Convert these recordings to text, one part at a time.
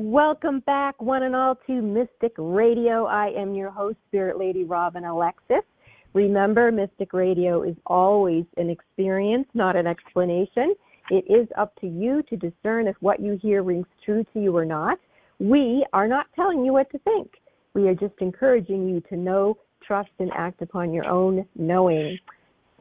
Welcome back, one and all, to Mystic Radio. I am your host, Spirit Lady Robin Alexis. Remember, Mystic Radio is always an experience, not an explanation. It is up to you to discern if what you hear rings true to you or not. We are not telling you what to think. We are just encouraging you to know, trust, and act upon your own knowing.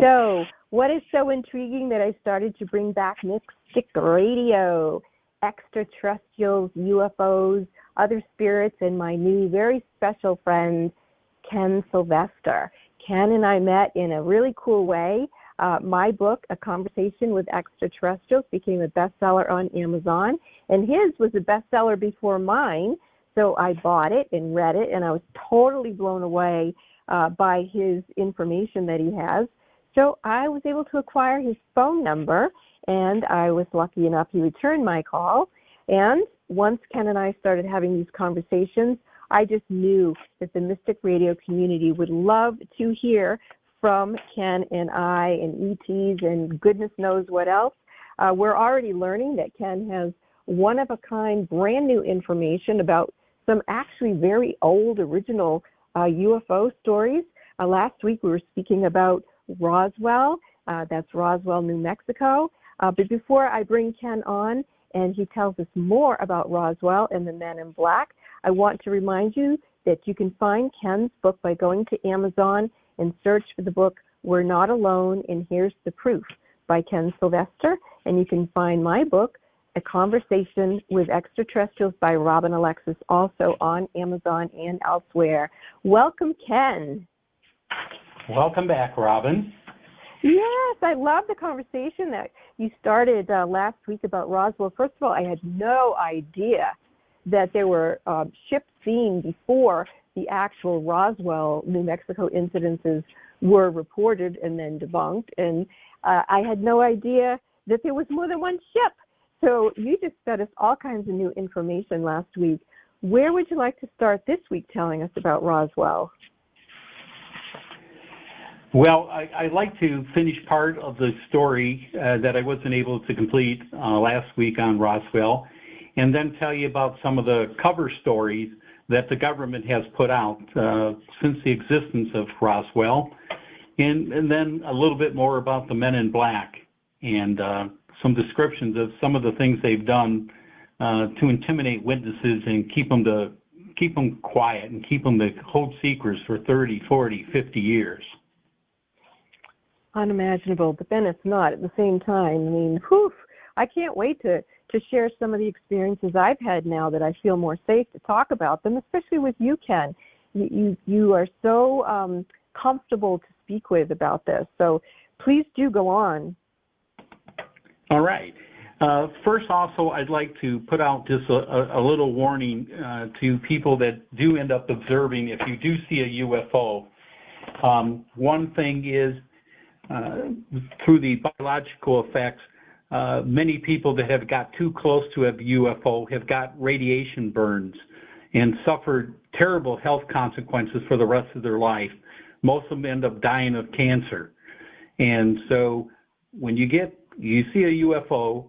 So, what is so intriguing that I started to bring back Mystic Radio? Extraterrestrials, UFOs, other spirits, and my new very special friend, Ken Sylvester. Ken and I met in a really cool way. My book, A Conversation with Extraterrestrials, became a bestseller on Amazon, and his was a bestseller before mine, so I bought it and read it, and I was totally blown away by his information that he has. So I was able to acquire his phone number, and I was lucky enough he returned my call. And once Ken and I started having these conversations, I just knew that the Mystic Radio community would love to hear from Ken and I and ETs and goodness knows what else. We're already learning that Ken has one-of-a-kind, brand-new information about some actually very old, original UFO stories. Last week we were speaking about Roswell. That's Roswell, New Mexico. But before I bring Ken on and he tells us more about Roswell and the Men in Black, I want to remind you that you can find Ken's book by going to Amazon and search for the book We're Not Alone and Here's the Proof by Ken Sylvester. And you can find my book, A Conversation with Extraterrestrials by Robin Alexis, also on Amazon and elsewhere. Welcome, Ken. Welcome back, Robin. Yes, I love the conversation that you started last week about Roswell. First of all, I had no idea that there were ships seen before the actual Roswell, New Mexico incidences were reported and then debunked. And I had no idea that there was more than one ship. So you just fed us all kinds of new information last week. Where would you like to start this week telling us about Roswell? Well, I'd like to finish part of the story that I wasn't able to complete last week on Roswell, and then tell you about some of the cover stories that the government has put out since the existence of Roswell, and then a little bit more about the Men in Black and some descriptions of some of the things they've done to intimidate witnesses and keep them quiet and keep them to hold secrets for 30, 40, 50 years. Unimaginable, but then it's not at the same time. I mean, I can't wait to share some of the experiences I've had now that I feel more safe to talk about them, especially with you, Ken. You are so comfortable to speak with about this. So please do go on. All right. First, also, I'd like to put out just a little warning to people that do end up observing if you do see a UFO. One thing is, through the biological effects, many people that have got too close to a UFO have got radiation burns and suffered terrible health consequences for the rest of their life. Most of them end up dying of cancer. And so when you see a UFO,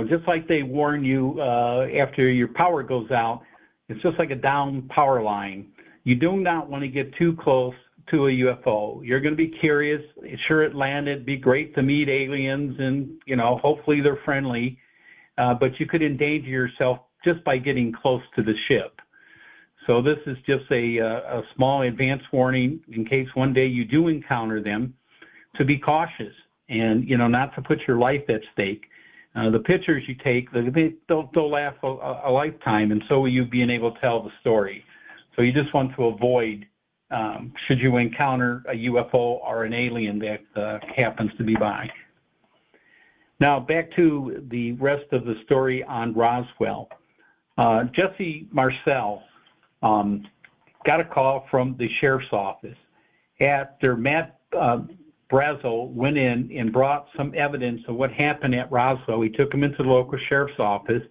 just like they warn you after your power goes out, it's just like a down power line. You do not want to get too close to a UFO. You're going to be curious. Sure, it landed. It'd be great to meet aliens, and hopefully they're friendly. But you could endanger yourself just by getting close to the ship. So this is just a small advance warning in case one day you do encounter them, to be cautious and not to put your life at stake. The pictures you take, they'll last a lifetime, and so will you being able to tell the story. So you just want to avoid. Should you encounter a UFO or an alien that happens to be by. Now, back to the rest of the story on Roswell. Jesse Marcel got a call from the sheriff's office after Matt Brazel went in and brought some evidence of what happened at Roswell. He took him into the local sheriff's office.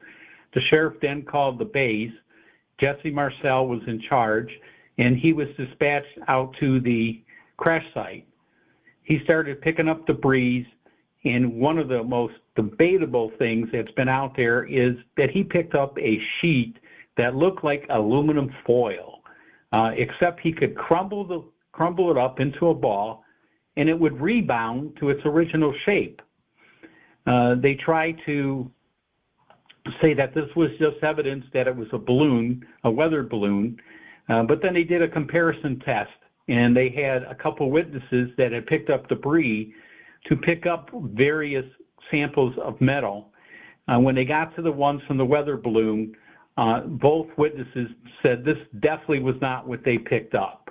The sheriff then called the base. Jesse Marcel was in charge, and he was dispatched out to the crash site. He started picking up debris, And one of the most debatable things that's been out there is that he picked up a sheet that looked like aluminum foil, except he could crumble it up into a ball, and it would rebound to its original shape. They tried to say that this was just evidence that it was a balloon, a weather balloon, but then they did a comparison test, and they had a couple witnesses that had picked up debris to pick up various samples of metal. When they got to the ones from the weather balloon, both witnesses said this definitely was not what they picked up.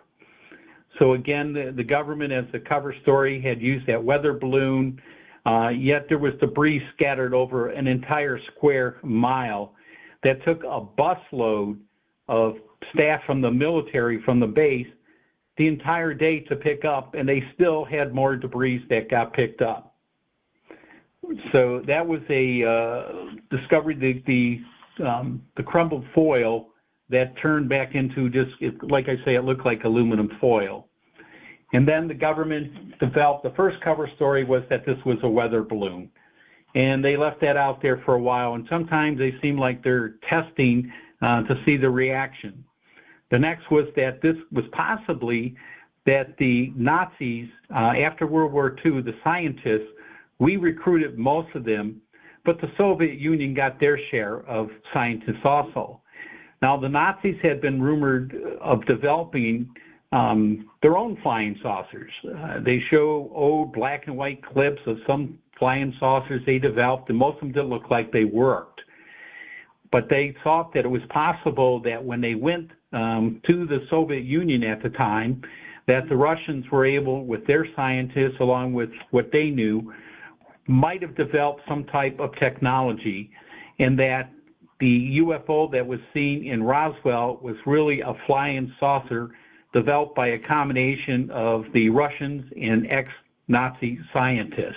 So again, the government, as the cover story, had used that weather balloon, yet there was debris scattered over an entire square mile that took a busload of staff from the military, from the base, the entire day to pick up, and they still had more debris that got picked up. So that was a discovery, the crumbled foil that turned back into just, like I say, it looked like aluminum foil. And then the government developed, the first cover story was that this was a weather balloon. And they left that out there for a while, and sometimes they seem like they're testing to see the reaction. The next was that this was possibly that the Nazis, after World War II, the scientists, we recruited most of them, but the Soviet Union got their share of scientists also. Now, the Nazis had been rumored of developing their own flying saucers. They show old black and white clips of some flying saucers they developed, and most of them didn't look like they worked. But they thought that it was possible that when they went to the Soviet Union at the time, that the Russians were able, with their scientists, along with what they knew, might have developed some type of technology, and that the UFO that was seen in Roswell was really a flying saucer developed by a combination of the Russians and ex-Nazi scientists.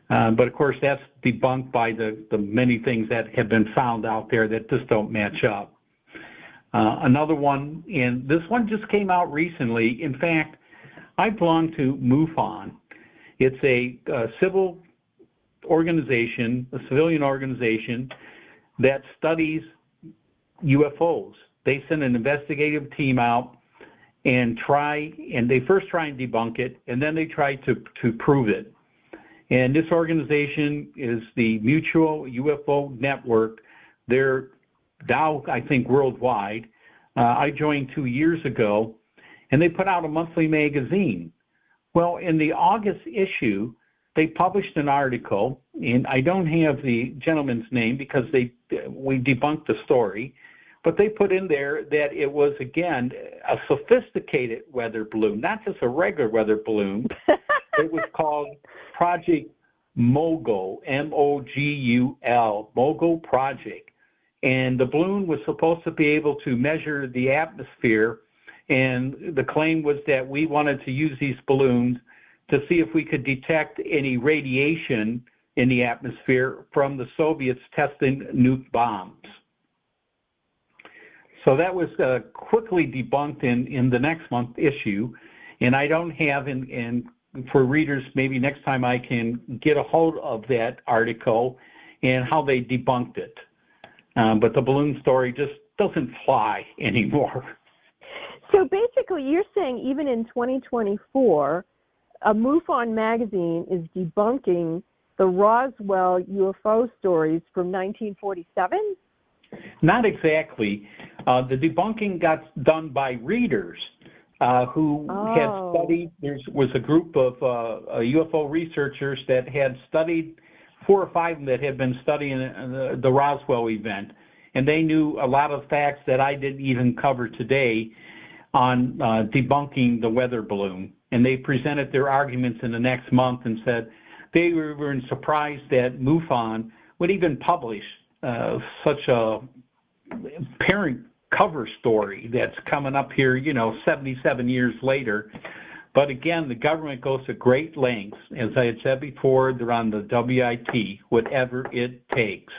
But of course, that's debunked by the many things that have been found out there that just don't match up. Another one, and this one just came out recently. In fact, I belong to MUFON. It's a civil organization, a civilian organization that studies UFOs. They send an investigative team out and they first try and debunk it, and then they try to prove it. And this organization is the Mutual UFO Network. They're now, I think, worldwide. I joined 2 years ago, and they put out a monthly magazine. Well, in the August issue, they published an article, and I don't have the gentleman's name because we debunked the story, but they put in there that it was, again, a sophisticated weather balloon, not just a regular weather balloon. It was called Project Mogul, M-O-G-U-L, Mogul Project. And the balloon was supposed to be able to measure the atmosphere, and the claim was that we wanted to use these balloons to see if we could detect any radiation in the atmosphere from the Soviets testing nuke bombs. So that was quickly debunked in the next month issue, and I don't have, and for readers, maybe next time I can get a hold of that article and how they debunked it. But the balloon story just doesn't fly anymore. So basically, you're saying even in 2024, a MUFON magazine is debunking the Roswell UFO stories from 1947? Not exactly. The debunking got done by readers who had studied. There was a group of UFO researchers that had studied, 4 or 5 of them that had been studying the Roswell event, and they knew a lot of facts that I didn't even cover today on debunking the weather balloon. And they presented their arguments in the next month and said they were surprised that MUFON would even publish such a parent cover story that's coming up here, 77 years later. But again, the government goes to great lengths. As I had said before, they're on the WIT, whatever it takes.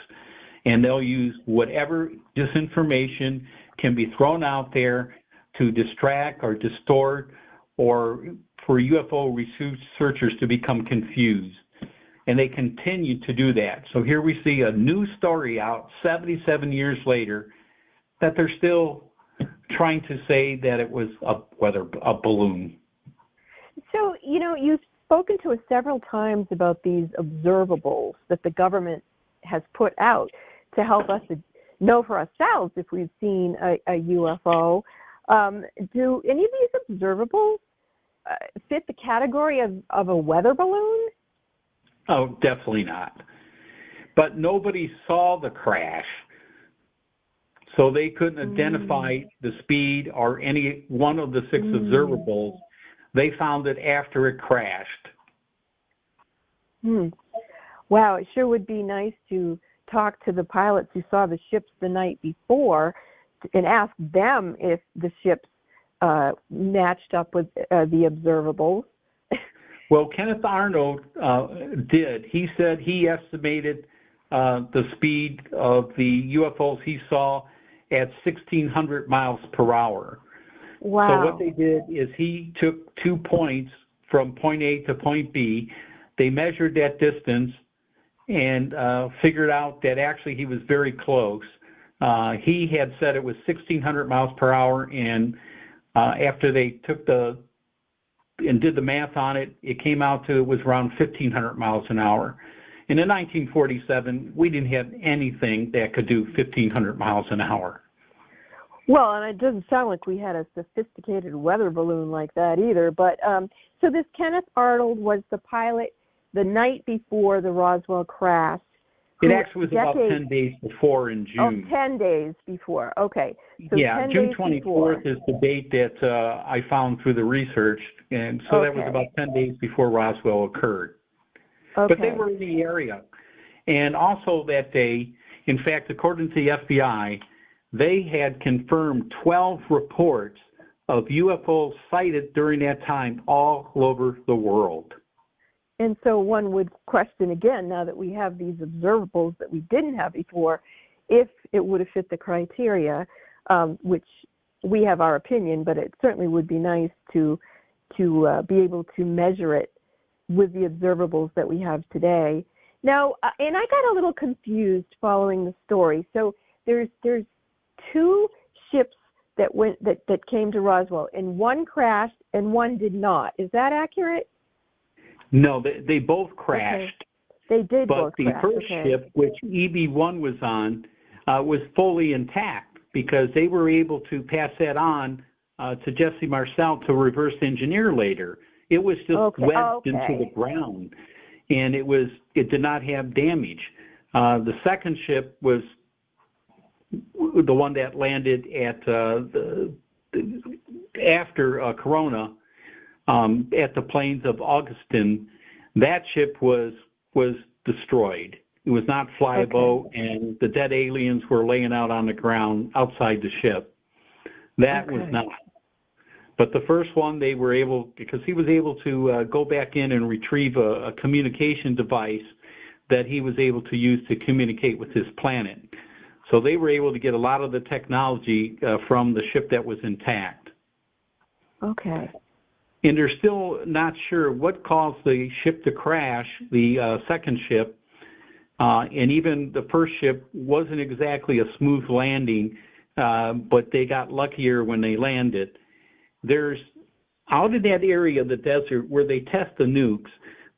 And they'll use whatever disinformation can be thrown out there to distract or distort or for UFO researchers to become confused. and they continue to do that. So here we see a new story out 77 years later that they're still trying to say that it was a balloon. So, you've spoken to us several times about these observables that the government has put out to help us to know for ourselves if we've seen a UFO. Do any of these observables fit the category of a weather balloon? Oh, definitely not. But nobody saw the crash, so they couldn't identify the speed or any one of the 6 observables. They found it after it crashed. Wow, it sure would be nice to talk to the pilots who saw the ships the night before and ask them if the ships matched up with the observables. Well, Kenneth Arnold did. He said he estimated the speed of the UFOs he saw at 1,600 miles per hour. Wow. So what they did is he took 2 points from point A to point B. They measured that distance and figured out that actually he was very close. He had said it was 1,600 miles per hour, and after they took and did the math on it, it came out to it was around 1,500 miles an hour. And in 1947, we didn't have anything that could do 1,500 miles an hour. Well, and it doesn't sound like we had a sophisticated weather balloon like that either. But so this Kenneth Arnold was the pilot the night before the Roswell crash. It actually was about 10 days before in June. Oh, 10 days before. Okay. So yeah, June 24th is the date that I found through the research, and so that was about 10 days before Roswell occurred. Okay. But they were in the area. And also that day, in fact, according to the FBI, they had confirmed 12 reports of UFOs sighted during that time all over the world. And so one would question again, now that we have these observables that we didn't have before, if it would have fit the criteria, which we have our opinion, but it certainly would be nice to be able to measure it with the observables that we have today. Now, and I got a little confused following the story. So there's 2 ships that came to Roswell, and one crashed and one did not. Is that accurate? No, they both crashed. Okay. They did both crash. But the first ship, which EB-1 was on, was fully intact because they were able to pass that on to Jesse Marcel to reverse engineer later. It was just wedged into the ground, and it did not have damage. The second ship was the one that landed at after Corona at the plains of Augustin. That ship was destroyed. It was not flyable, and the dead aliens were laying out on the ground outside the ship. That was not. But the first one, they were able, because he was able to go back in and retrieve a communication device that he was able to use to communicate with his planet. So they were able to get a lot of the technology from the ship that was intact. Okay. And they're still not sure what caused the ship to crash, the second ship, and even the first ship wasn't exactly a smooth landing, but they got luckier when they landed. There's, out in that area of the desert where they test the nukes,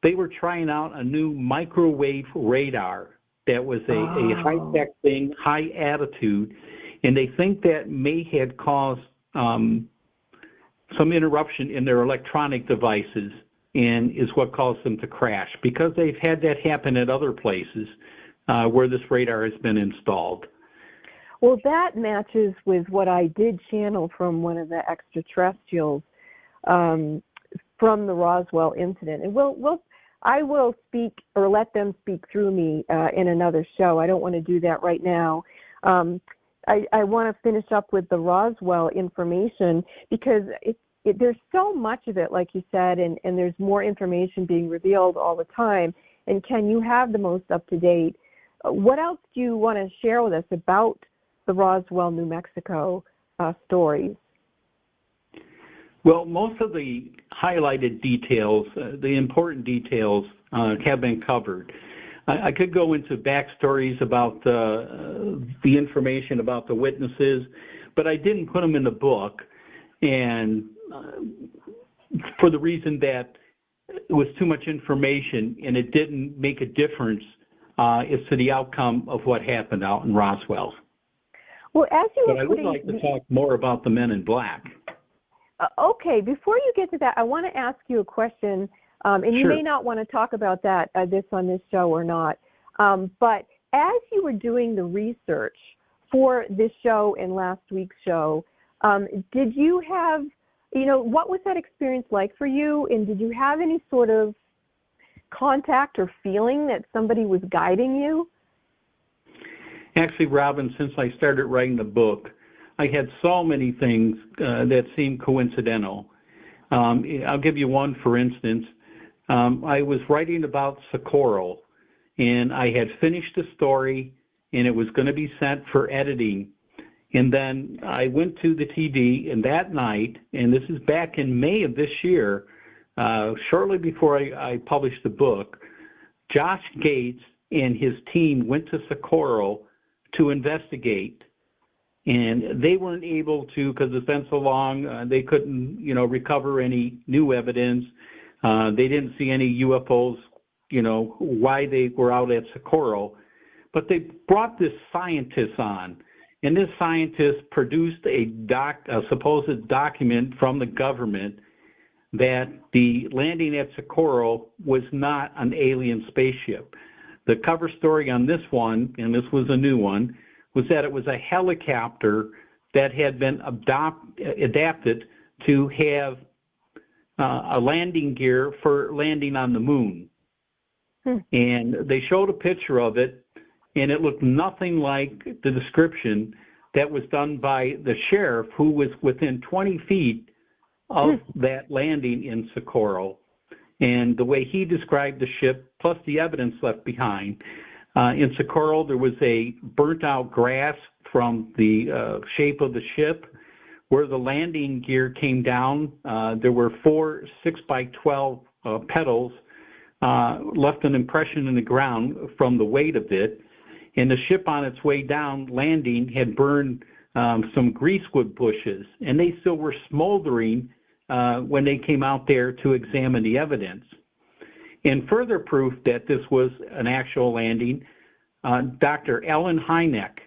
they were trying out a new microwave radar that was a high-tech thing, high attitude, and they think that may have caused some interruption in their electronic devices and is what caused them to crash, because they've had that happen at other places where this radar has been installed. Well, that matches with what I did channel from one of the extraterrestrials from the Roswell incident. And I will speak, or let them speak through me in another show. I don't want to do that right now. I want to finish up with the Roswell information because there's so much of it, like you said, and there's more information being revealed all the time. And Ken, you have the most up-to-date. What else do you want to share with us about the Roswell, New Mexico stories? Well, most of the highlighted details, the important details, have been covered. I could go into backstories about the information about the witnesses, but I didn't put them in the book, and for the reason that it was too much information and it didn't make a difference as to the outcome of what happened out in Roswell. Well, as you but were I would like to talk more about the men in black. Okay, before you get to that, I want to ask you a question, and you Sure. may not want to talk about that this on this show or not. But as you were doing the research for this show and last week's show, did you have, what was that experience like for you? And did you have any sort of contact or feeling that somebody was guiding you? Actually, Robin, since I started writing the book, I had so many things that seemed coincidental. I'll give you one, for instance. I was writing about Socorro, and I had finished the story, and it was going to be sent for editing. And then I went to the TD, and that night, and this is back in May of this year, shortly before I published the book, Josh Gates and his team went to Socorro to investigate. And they weren't able to, because it's been so long, they couldn't, recover any new evidence. They didn't see any UFOs, why they were out at Socorro. But they brought this scientist on, and this scientist produced a supposed document from the government that the landing at Socorro was not an alien spaceship. The cover story on this one, and this was a new one, was that it was a helicopter that had been adapted to have a landing gear for landing on the moon. And they showed a picture of it, and it looked nothing like the description that was done by the sheriff, who was within 20 feet of that landing in Socorro. And the way he described the ship, plus the evidence left behind, in Socorro, there was a burnt-out grass from the shape of the ship. Where the landing gear came down, there were 4 6x12 petals left an impression in the ground from the weight of it. And the ship on its way down, landing, had burned some greasewood bushes, and they still were smoldering when they came out there to examine the evidence. In further proof that this was an actual landing, Dr. Allen Hynek,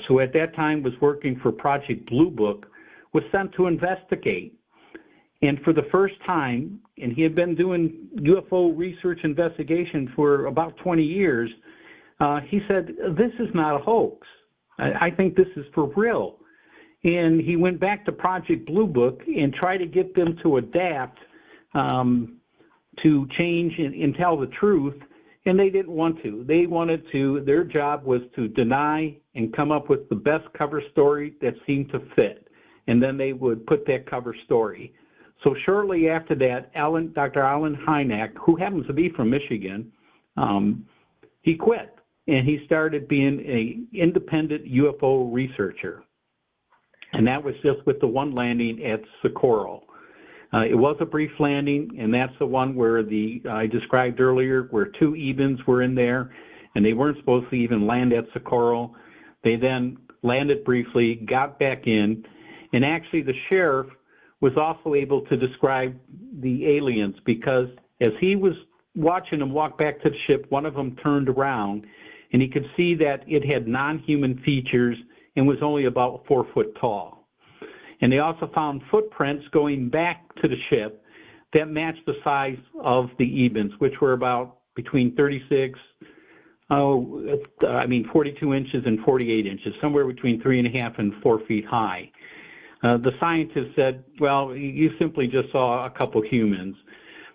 who at that time was working for Project Blue Book, was sent to investigate. And for the first time, and he had been doing UFO research investigation for about 20 years, he said, "This is not a hoax. I think this is for real." And he went back to Project Blue Book and tried to get them to adapt, to change and tell the truth, and they didn't want to. They wanted to, their job was to deny and come up with the best cover story that seemed to fit, and then they would put that cover story. So shortly after that, Dr. Allen Hynek, who happens to be from Michigan, he quit, and he started being an independent UFO researcher. And that was just with the one landing at Socorro. It was a brief landing, and that's the one where I described earlier, where 2 Ebens were in there, and they weren't supposed to even land at Socorro. They then landed briefly, got back in, and actually the sheriff was also able to describe the aliens, because as he was watching them walk back to the ship, one of them turned around, and he could see that it had non-human features and was only about 4 foot tall. And they also found footprints going back to the ship that matched the size of the Ebens, which were about between 42 inches and 48 inches, somewhere between 3.5 and 4 feet high. The scientists said, well, you simply just saw a couple humans,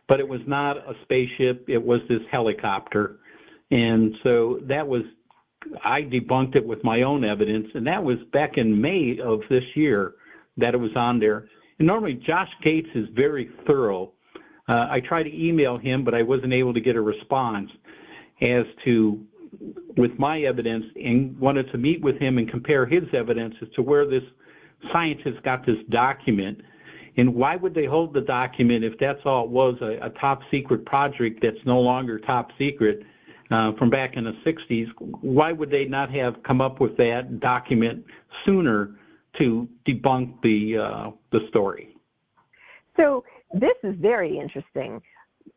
but it was not a spaceship, it was this helicopter. And so I debunked it with my own evidence, and that was back in May of this year that it was on there. And normally Josh Gates is very thorough. I tried to email him, but I wasn't able to get a response with my evidence, and wanted to meet with him and compare his evidence as to where this scientist got this document. And why would they hold the document if that's all it was, a top secret project that's no longer top secret from back in the 60s? Why would they not have come up with that document sooner to debunk the story? So this is very interesting.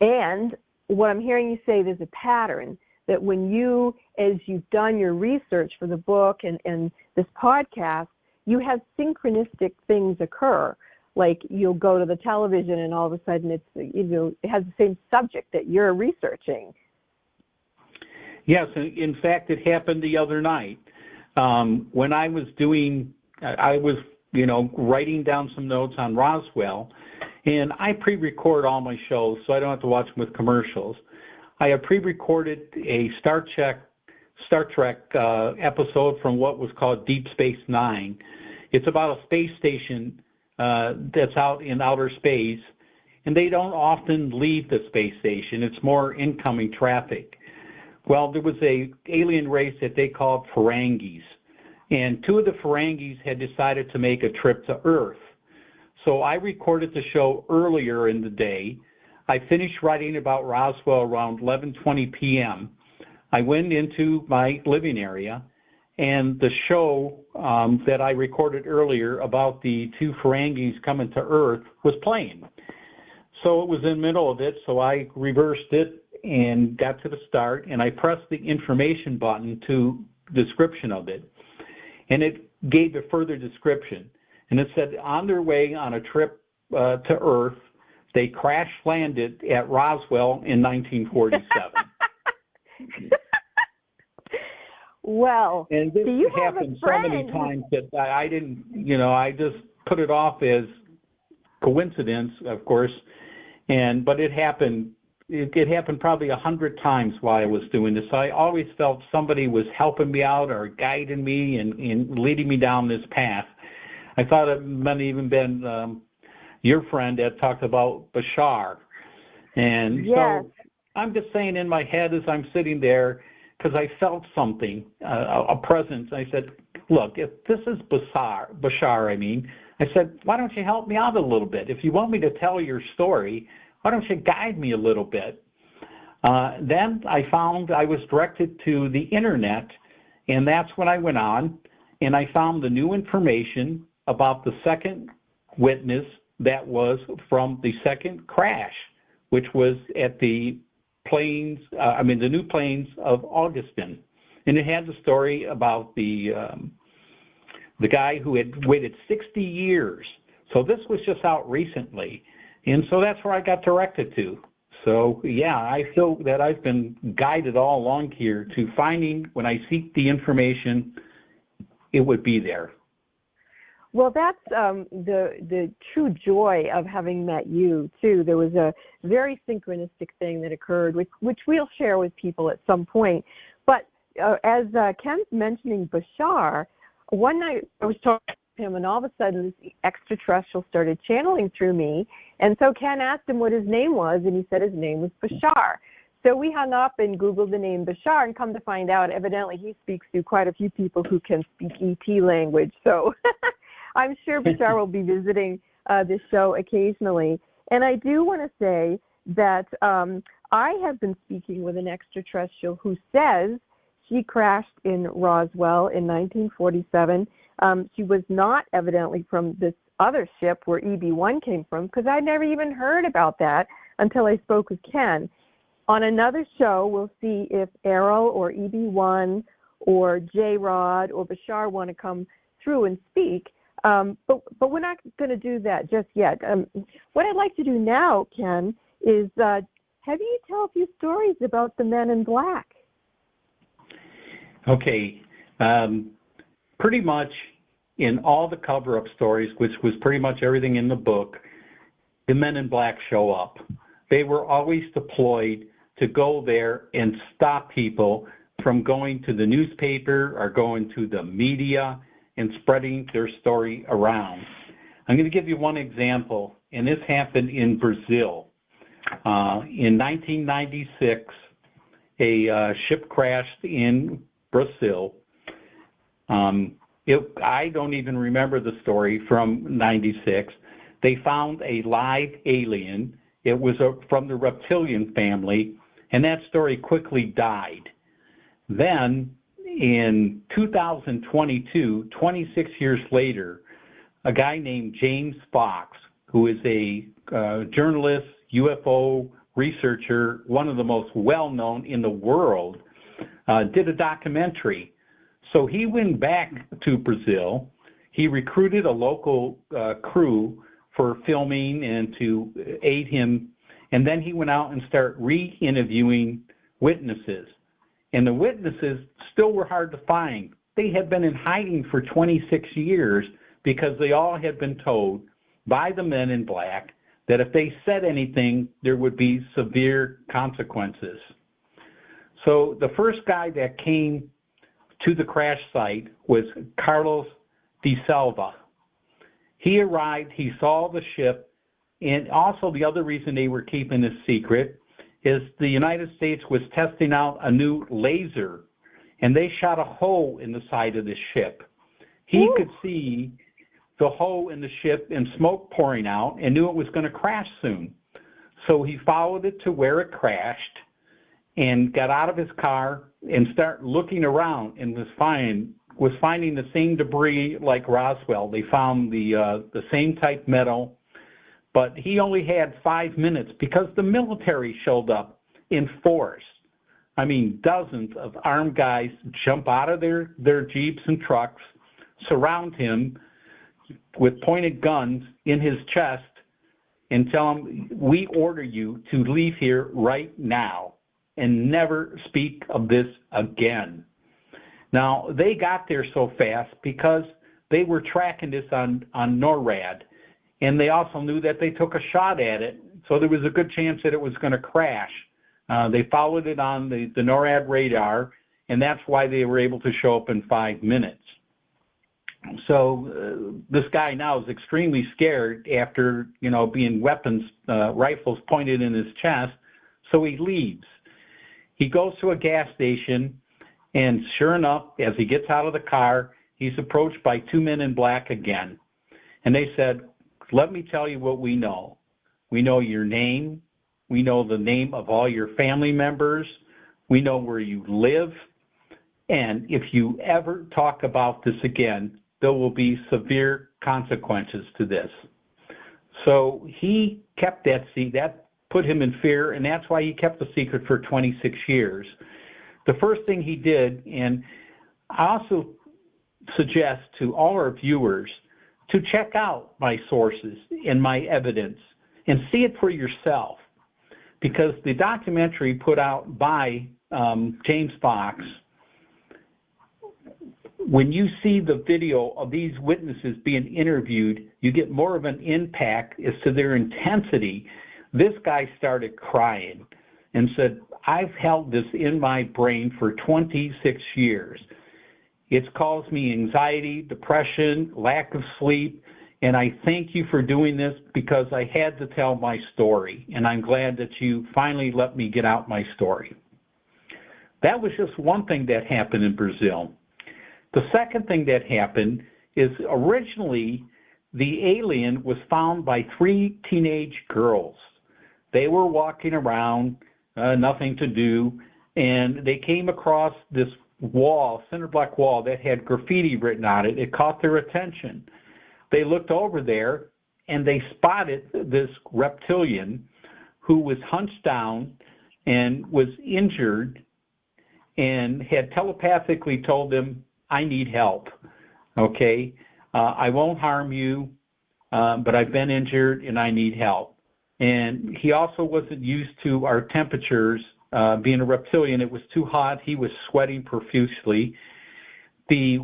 And what I'm hearing you say, there's a pattern that when you, as you've done your research for the book and this podcast, you have synchronistic things occur. Like you'll go to the television and all of a sudden it's, it has the same subject that you're researching. Yes, in fact, it happened the other night. When I was writing down some notes on Roswell, and I pre-record all my shows so I don't have to watch them with commercials. I have pre-recorded a Star Trek episode from what was called Deep Space Nine. It's about a space station that's out in outer space, and they don't often leave the space station. It's more incoming traffic. Well, there was a alien race that they called Ferengis, and two of the Ferengis had decided to make a trip to Earth. So I recorded the show earlier in the day. I finished writing about Roswell around 11:20 p.m. I went into my living area, and the show that I recorded earlier about the two Ferengis coming to Earth was playing. So it was in the middle of it, so I reversed it and got to the start, and I pressed the information button to description of it, and it gave a further description. And it said, on their way on a trip to Earth, they crash landed at Roswell in 1947. Well, and this happened so many times that I didn't, I just put it off as coincidence, of course. But it happened. It happened probably 100 times while I was doing this. So I always felt somebody was helping me out or guiding me and leading me down this path. I thought it might have even been your friend that talked about Bashar. And yes. So I'm just saying in my head as I'm sitting there, because I felt something, a presence. I said, look, if this is Bashar, I said, why don't you help me out a little bit? If you want me to tell your story, why don't you guide me a little bit? Then I found I was directed to the internet, and that's when I went on, and I found the new information about the second witness that was from the second crash, which was at the the new plains of Augustin. And it had the story about the guy who had waited 60 years. So this was just out recently. And so that's where I got directed to. So, yeah, I feel that I've been guided all along here to finding, when I seek the information, it would be there. Well, that's the true joy of having met you, too. There was a very synchronistic thing that occurred, which we'll share with people at some point. But as Ken's mentioning Bashar, one night I was talking to him, and all of a sudden this extraterrestrial started channeling through me. And so Ken asked him what his name was, and he said his name was Bashar. So we hung up and Googled the name Bashar, and come to find out, evidently he speaks to quite a few people who can speak ET language. So I'm sure Bashar will be visiting this show occasionally. And I do want to say that I have been speaking with an extraterrestrial who says she crashed in Roswell in 1947. She was not evidently from this other ship where EB1 came from, because I never even heard about that until I spoke with Ken. On another show, we'll see if Errol or EB1 or J-Rod or Bashar want to come through and speak. But we're not going to do that just yet. What I'd like to do now, Ken, is have you tell a few stories about the Men in Black. Okay. Pretty much in all the cover-up stories, which was pretty much everything in the book, the Men in Black show up. They were always deployed to go there and stop people from going to the newspaper or going to the media and spreading their story around. I'm going to give you one example, and this happened in Brazil. In 1996, a ship crashed in Brazil. I don't even remember the story from 96, They found a live alien. It was from the reptilian family, and that story quickly died. Then, in 2022, 26 years later, a guy named James Fox, who is a journalist, UFO researcher, one of the most well-known in the world, did a documentary. So he went back to Brazil. He recruited a local crew for filming and to aid him, and then he went out and started re-interviewing witnesses. And the witnesses still were hard to find. They had been in hiding for 26 years because they all had been told by the men in black that if they said anything, there would be severe consequences. So the first guy that came to the crash site was Carlos de Silva. He arrived, he saw the ship, and also the other reason they were keeping this secret is the United States was testing out a new laser, and they shot a hole in the side of the ship. He could see the hole in the ship and smoke pouring out and knew it was going to crash soon. So he followed it to where it crashed and got out of his car and started looking around and was finding the same debris like Roswell. They found the same type metal, but he only had 5 minutes because the military showed up in force. I mean, dozens of armed guys jump out of their Jeeps and trucks, surround him with pointed guns in his chest, and tell him, we order you to leave here right now and never speak of this again. Now, they got there so fast because they were tracking this on NORAD, and they also knew that they took a shot at it, so there was a good chance that it was going to crash. They followed it on the NORAD radar, and that's why they were able to show up in 5 minutes. So this guy now is extremely scared after, being rifles pointed in his chest, so he leaves. He goes to a gas station, and sure enough, as he gets out of the car, he's approached by 2 men in black again. And they said, let me tell you what we know. We know your name. We know the name of all your family members. We know where you live. And if you ever talk about this again, there will be severe consequences to this. So he kept that secret. That put him in fear, and that's why he kept the secret for 26 years. The first thing he did, and I also suggest to all our viewers to check out my sources and my evidence and see it for yourself, because the documentary put out by James Fox, when you see the video of these witnesses being interviewed, you get more of an impact as to their intensity. This guy started crying and said, I've held this in my brain for 26 years. It's caused me anxiety, depression, lack of sleep, and I thank you for doing this because I had to tell my story, and I'm glad that you finally let me get out my story. That was just one thing that happened in Brazil. The second thing that happened is originally the alien was found by 3 teenage girls. They were walking around, nothing to do, and they came across this wall, cinder block wall, that had graffiti written on it. It caught their attention. They looked over there, and they spotted this reptilian who was hunched down and was injured and had telepathically told them, I need help, okay? I won't harm you, but I've been injured and I need help. And he also wasn't used to our temperatures. Being a reptilian, it was too hot. He was sweating profusely. The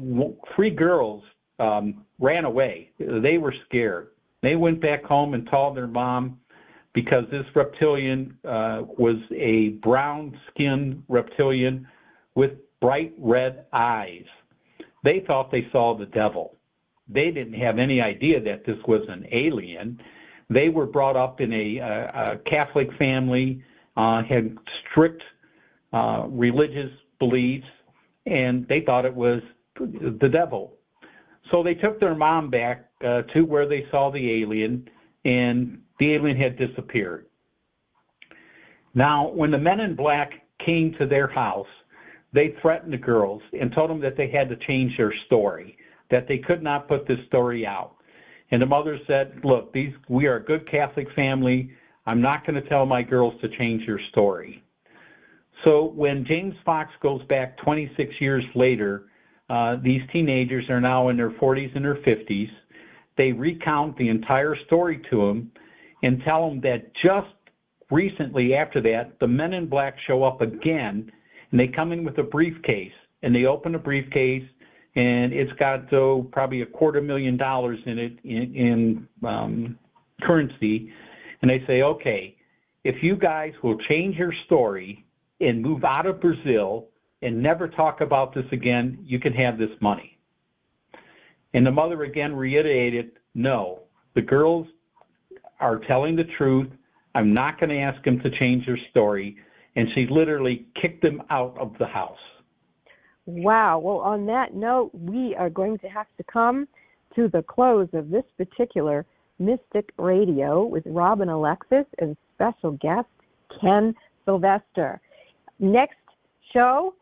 3 girls ran away. They were scared. They went back home and told their mom, because this reptilian was a brown-skinned reptilian with bright red eyes. They thought they saw the devil. They didn't have any idea that this was an alien. They were brought up in a Catholic family, had strict religious beliefs, and they thought it was the devil. So they took their mom back to where they saw the alien, and the alien had disappeared. Now, when the men in black came to their house, they threatened the girls and told them that they had to change their story, that they could not put this story out. And the mother said, look, we are a good Catholic family. I'm not going to tell my girls to change their story. So when James Fox goes back 26 years later, these teenagers are now in their 40s and their 50s. They recount the entire story to him and tell him that just recently after that, the men in black show up again, and they come in with a briefcase, and they open the briefcase, and it's got probably $250,000 in it in currency, and they say, okay, if you guys will change your story and move out of Brazil and never talk about this again, you can have this money. And the mother again reiterated, no, the girls are telling the truth. I'm not going to ask them to change their story. And she literally kicked them out of the house. Wow. Well, on that note, we are going to have to come to the close of this particular Mystic Radio with Robin Alexis and special guest Ken Sylvester. Next show,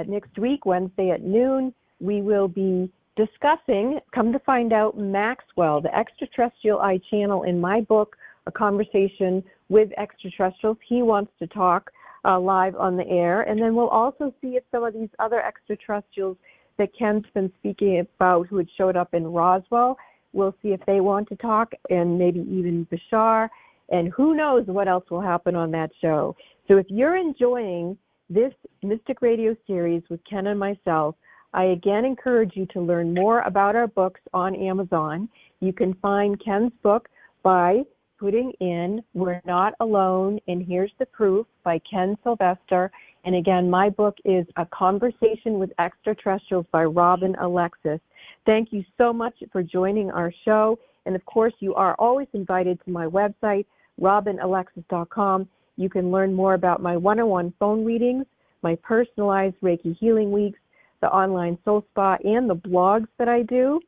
next week, Wednesday at noon, we will be discussing, come to find out, Maxwell, the extraterrestrial eye channel in my book, A Conversation with Extraterrestrials. He wants to talk live on the air. And then we'll also see if some of these other extraterrestrials that Ken's been speaking about who had showed up in Roswell, we'll see if they want to talk, and maybe even Bashar. And who knows what else will happen on that show. So if you're enjoying this Mystic Radio series with Ken and myself, I again encourage you to learn more about our books on Amazon. You can find Ken's book by putting in We're Not Alone, and Here's the Proof by Ken Sylvester. And again, my book is A Conversation with Extraterrestrials by Robin Alexis. Thank you so much for joining our show. And of course, you are always invited to my website, robinalexis.com. You can learn more about my one-on-one phone readings, my personalized Reiki healing weeks, the online soul spa, and the blogs that I do.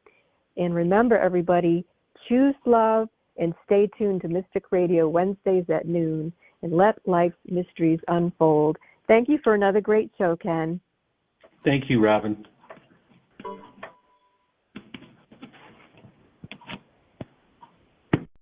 And remember, everybody, choose love and stay tuned to Mystic Radio Wednesdays at noon, and let life's mysteries unfold. Thank you for another great show, Ken. Thank you, Robin.